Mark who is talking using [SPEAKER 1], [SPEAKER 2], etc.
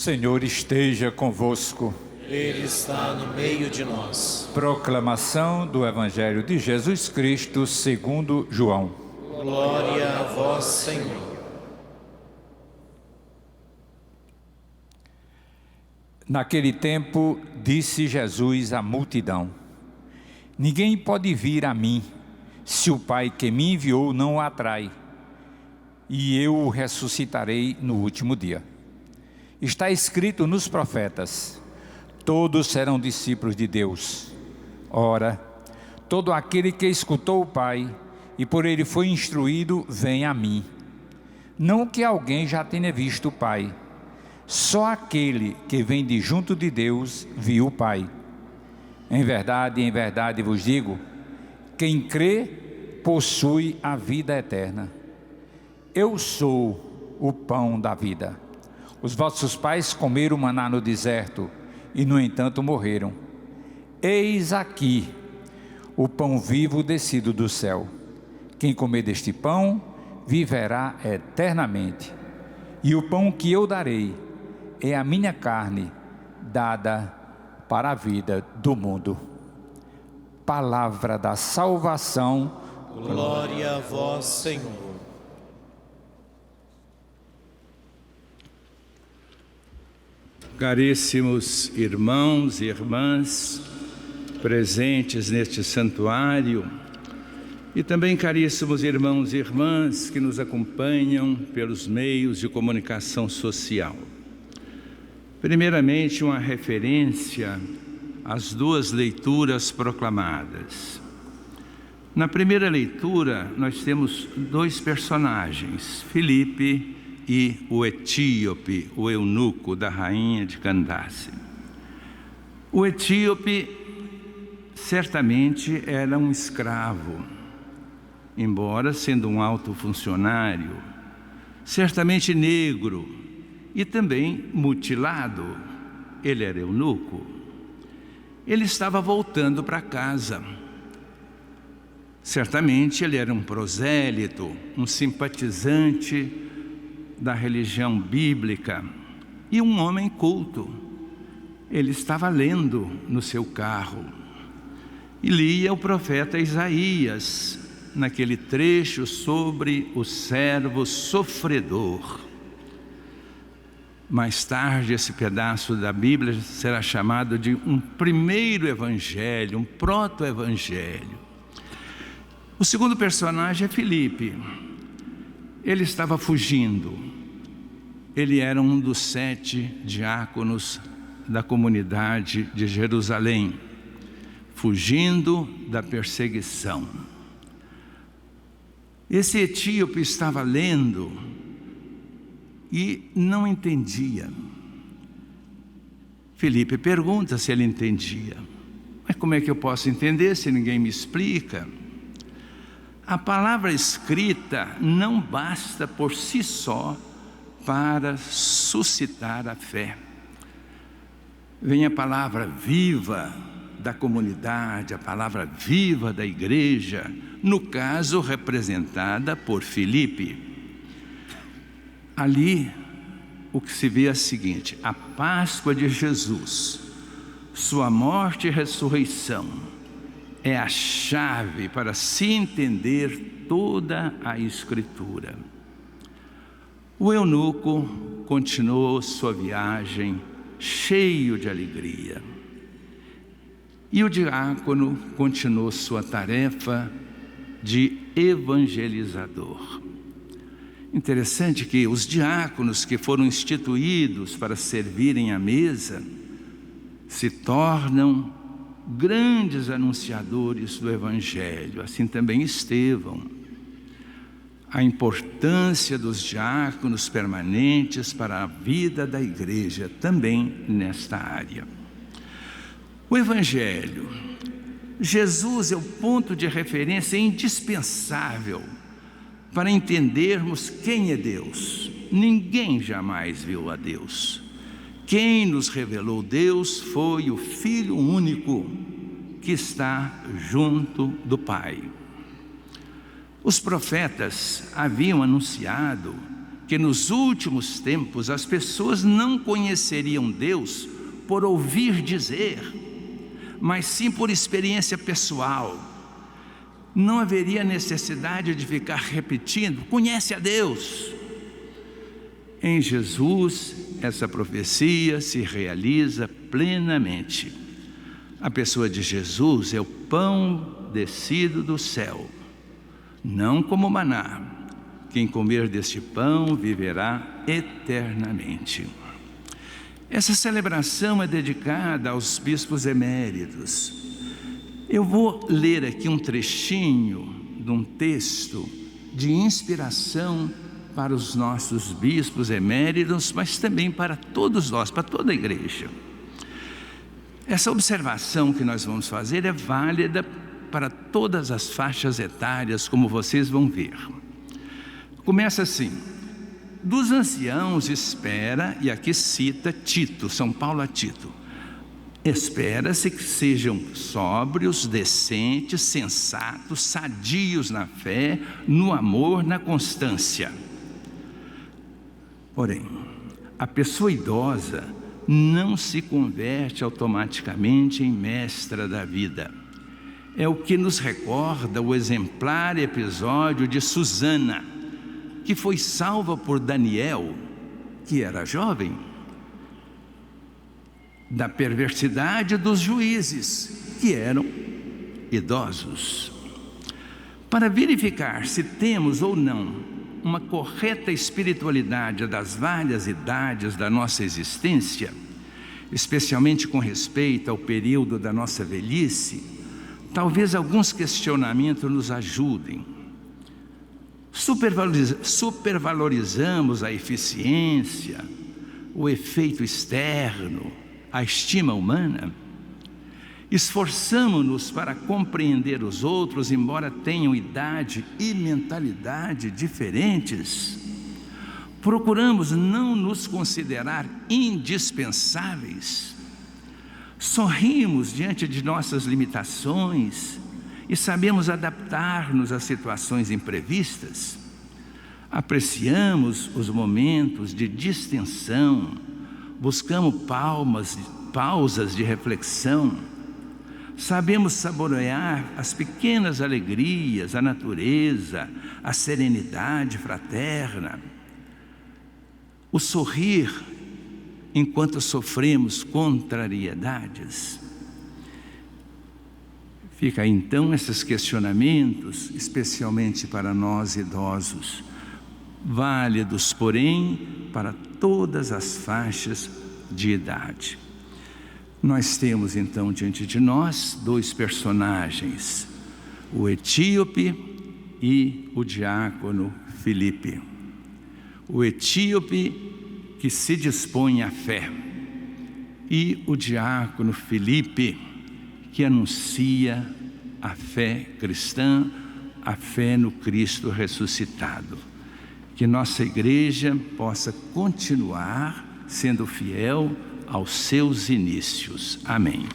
[SPEAKER 1] Senhor esteja convosco.
[SPEAKER 2] Ele está no meio de nós.
[SPEAKER 1] Proclamação do Evangelho de Jesus Cristo segundo João.
[SPEAKER 2] Glória a vós, Senhor.
[SPEAKER 1] Naquele tempo, disse Jesus à multidão: Ninguém pode vir a mim, se o Pai que me enviou não o atrai, e eu o ressuscitarei no último dia. Está escrito nos profetas: todos serão discípulos de Deus. Ora, todo aquele que escutou o Pai e por ele foi instruído, vem a mim. Não que alguém já tenha visto o Pai, só aquele que vem de junto de Deus viu o Pai. Em verdade vos digo, quem crê possui a vida eterna. Eu sou o pão da vida. Os vossos pais comeram maná no deserto e, no entanto, morreram. Eis aqui o pão vivo descido do céu. Quem comer deste pão viverá eternamente. E o pão que eu darei é a minha carne, dada para a vida do mundo. Palavra da salvação.
[SPEAKER 2] Glória a vós, Senhor.
[SPEAKER 3] Caríssimos irmãos e irmãs presentes neste santuário, e também caríssimos irmãos e irmãs que nos acompanham pelos meios de comunicação social. Primeiramente, uma referência às duas leituras proclamadas. Na primeira leitura, nós temos dois personagens, Filipe e o etíope, o eunuco da rainha de Candace. O etíope certamente era um escravo, embora sendo um alto funcionário, certamente negro e também mutilado. Ele era eunuco. Ele estava voltando para casa. Certamente ele era um prosélito, um simpatizante da religião bíblica e um homem culto. Ele estava lendo no seu carro e lia o profeta Isaías, naquele trecho sobre o servo sofredor. Mais tarde, esse pedaço da Bíblia será chamado de um primeiro evangelho, um proto-evangelho. O segundo personagem é Filipe. Ele estava fugindo. Ele era um dos 7 diáconos da comunidade de Jerusalém, fugindo da perseguição. Esse etíope estava lendo e não entendia. Filipe pergunta se ele entendia. Mas como é que eu posso entender se ninguém me explica? A palavra escrita não basta por si só para suscitar a fé. Vem a palavra viva da comunidade, a palavra viva da igreja, no caso representada por Filipe. Ali o que se vê é o seguinte: a Páscoa de Jesus, sua morte e ressurreição, é a chave para se entender toda a Escritura. O eunuco continuou sua viagem cheio de alegria. E o diácono continuou sua tarefa de evangelizador. Interessante que os diáconos que foram instituídos para servirem à mesa se tornam grandes anunciadores do Evangelho, assim também Estevão. A importância dos diáconos permanentes para a vida da igreja também nesta área. O Evangelho. Jesus é o ponto de referência indispensável para entendermos quem é Deus. Ninguém jamais viu a Deus. Quem nos revelou Deus foi o Filho único que está junto do Pai. Os profetas haviam anunciado que nos últimos tempos as pessoas não conheceriam Deus por ouvir dizer, mas sim por experiência pessoal. Não haveria necessidade de ficar repetindo: conhece a Deus. Em Jesus, essa profecia se realiza plenamente. A pessoa de Jesus é o pão descido do céu, não como maná. Quem comer deste pão viverá eternamente. Essa celebração é dedicada aos bispos eméritos. Eu vou ler aqui um trechinho de um texto de inspiração para os nossos bispos eméritos, mas também para todos nós, para toda a igreja. Essa observação que nós vamos fazer é válida para todas as faixas etárias, como vocês vão ver. Começa assim: dos anciãos espera, e aqui cita Tito, São Paulo a Tito, espera-se que sejam sóbrios, decentes, sensatos, sadios na fé, no amor, na constância. Porém, a pessoa idosa não se converte automaticamente em mestra da vida. É o que nos recorda o exemplar episódio de Susana, que foi salva por Daniel, que era jovem, da perversidade dos juízes, que eram idosos. Para verificar se temos ou não uma correta espiritualidade das várias idades da nossa existência, especialmente com respeito ao período da nossa velhice, talvez alguns questionamentos nos ajudem. Supervalorizamos a eficiência, o efeito externo, a estima humana? Esforçamo-nos para compreender os outros, embora tenham idade e mentalidade diferentes? Procuramos não nos considerar indispensáveis? Sorrimos diante de nossas limitações e sabemos adaptar-nos a situações imprevistas? Apreciamos os momentos de distensão, buscamos pausas de reflexão, sabemos saborear as pequenas alegrias, a natureza, a serenidade fraterna, o sorrir enquanto sofremos contrariedades. Fica aí então esses questionamentos, especialmente para nós idosos, válidos, porém, para todas as faixas de idade. Nós temos então diante de nós dois personagens, o etíope e o diácono Filipe. O etíope que se dispõe à fé e o diácono Filipe que anuncia a fé cristã, a fé no Cristo ressuscitado. Que nossa igreja possa continuar sendo fiel aos seus inícios. Amém.